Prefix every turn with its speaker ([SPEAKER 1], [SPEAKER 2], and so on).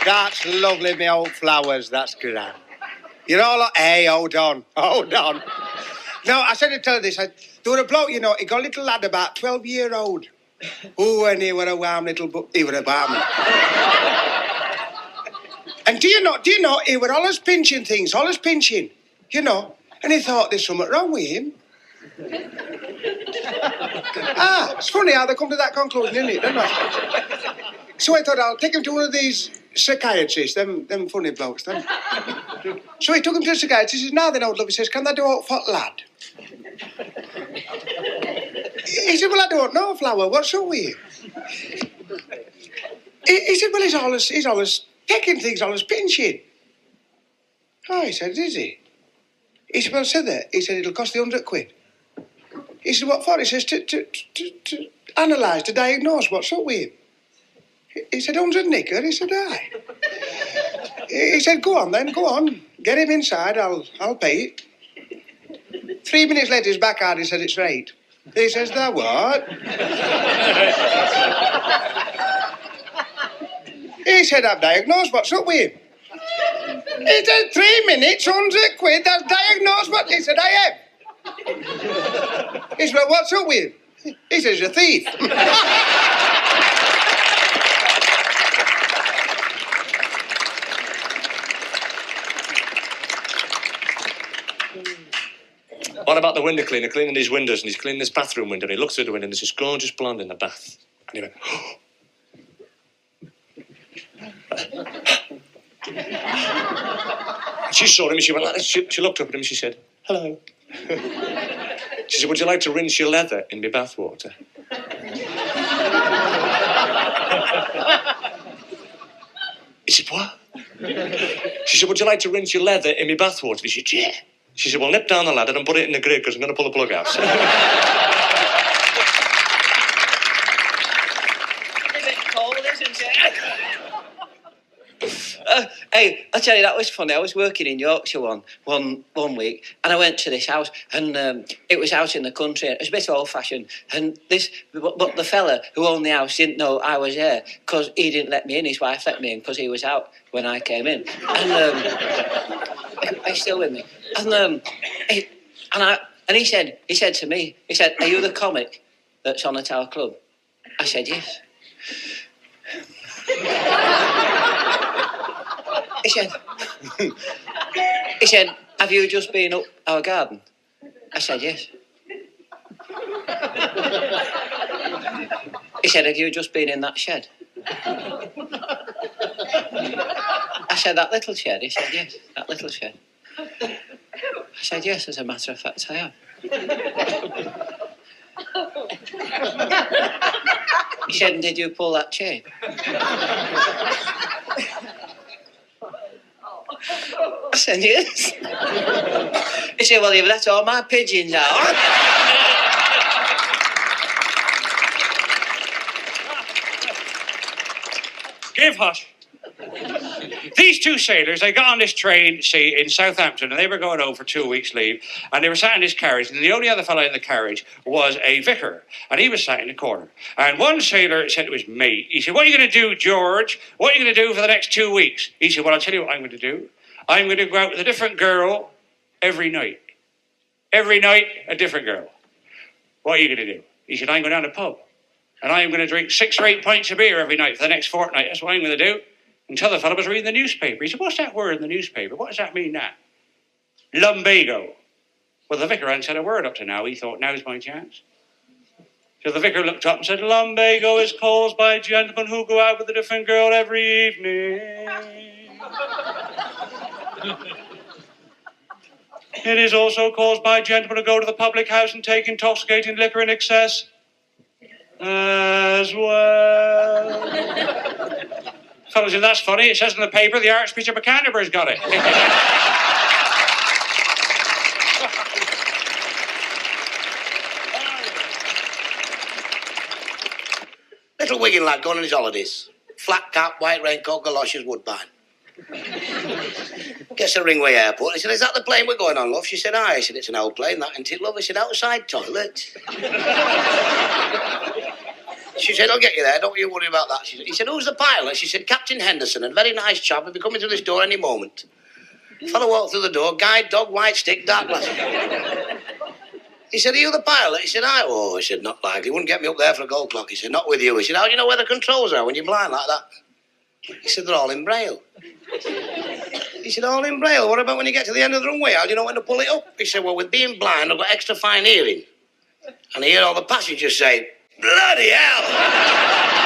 [SPEAKER 1] That's lovely, me old flowers. That's grand. You're all like, hey, hold on. No, I said to tell you this. There was a bloke, he got a little lad about 12-year-old. Oh, and he were a warm little he were a warm. And do you know, he were always pinching things, and he thought there's something wrong with him. It's funny how they come to that conclusion, isn't it? So I thought I'll take him to one of these psychiatrists, them funny blokes, them. So he took him to a psychiatrist. He says, now then, old love, he says, can they do out for lad? He said, well, I don't know, Flower, what's up with you? He said, well, he's always taking things, always pinching. Oh, he said, is he? He said, well, said that. He said, it'll cost you £100. He said, what for? He says, to analyse, to diagnose what's up with him. He said, 100 knicker? He said, aye. He said, go on then, go on. Get him inside, I'll pay it. 3 minutes later, his back hard, he said, it's right. He says, that what? He said, I've diagnosed what's up with him. He said, 3 minutes, £100, that's diagnosed what? He said, I have. He said, well, what's up with him? He says, he's a thief.
[SPEAKER 2] What about the window cleaner cleaning his windows, and he's cleaning his bathroom window, and he looks through the window and there's this gorgeous blonde in the bath. And he went, oh. She saw him and she went like this. She looked up at him and she said, hello. She said, would you like to rinse your leather in my bathwater? He said, what? She said, would you like to rinse your leather in my bathwater? He said, yeah. She said, well, nip down the ladder and put it in the grid because I'm going to pull the plug out.
[SPEAKER 3] It's a bit cold, isn't it? Hey, I tell you, that was funny. I was working in Yorkshire one week, and I went to this house, and it was out in the country. It was a bit old-fashioned, and but the fella who owned the house didn't know I was there because he didn't let me in. His wife let me in because he was out when I came in. And he's still with me. And he said to me, he said, are you the comic that's on at our club? I said, yes. He said, have you just been up our garden? I said, yes. He said, have you just been in that shed? I said, that little shed? He said, yes, that little shed. I said, yes, as a matter of fact, I have. He said, and did you pull that chain? I said, yes. He said, well, you've let all my pigeons out.
[SPEAKER 4] Give hush. These two sailors, they got on this train, see, in Southampton, and they were going home for 2 weeks' leave, and they were sat in this carriage, and the only other fellow in the carriage was a vicar, and he was sat in the corner. And one sailor said to his mate, he said, what are you going to do, George? What are you going to do for the next 2 weeks? He said, well, I'll tell you what I'm going to do. I'm going to go out with a different girl every night. Every night, a different girl. What are you going to do? He said, I'm going down to the pub, and I'm going to drink 6 or 8 pints of beer every night for the next fortnight. That's what I'm going to do. Until the fellow was reading the newspaper. He said, what's that word in the newspaper? What does that mean now? Lumbago. Well, the vicar hadn't said a word up to now. He thought, now's my chance. So the vicar looked up and said, lumbago is caused by gentlemen who go out with a different girl every evening. It is also caused by gentlemen who go to the public house and take intoxicating liquor in excess as well. Fellow said, that's funny. It says in the paper the Archbishop of Canterbury's got it.
[SPEAKER 5] Little Wigan lad going on his holidays. Flat cap, white raincoat, galoshes, woodbine. Gets a Ringway Airport. He said, is that the plane we're going on, love? She said, aye. He said, it's an old plane, that, isn't it, love? He said, outside toilet. She said, I'll get you there, don't you worry about that. He said, who's the pilot? She said, Captain Henderson, a very nice chap, he'll be coming through this door any moment. Fellow walked through the door, guide, dog, white stick, dark glasses. He said, are you the pilot? He said, oh, he said, not likely. He wouldn't get me up there for a gold clock. He said, not with you. He said, how do you know where the controls are when you're blind like that? He said, they're all in Braille. He said, all in Braille? What about when you get to the end of the runway? How do you know when to pull it up? He said, well, with being blind, I've got extra fine hearing. And I hear all the passengers say, bloody hell!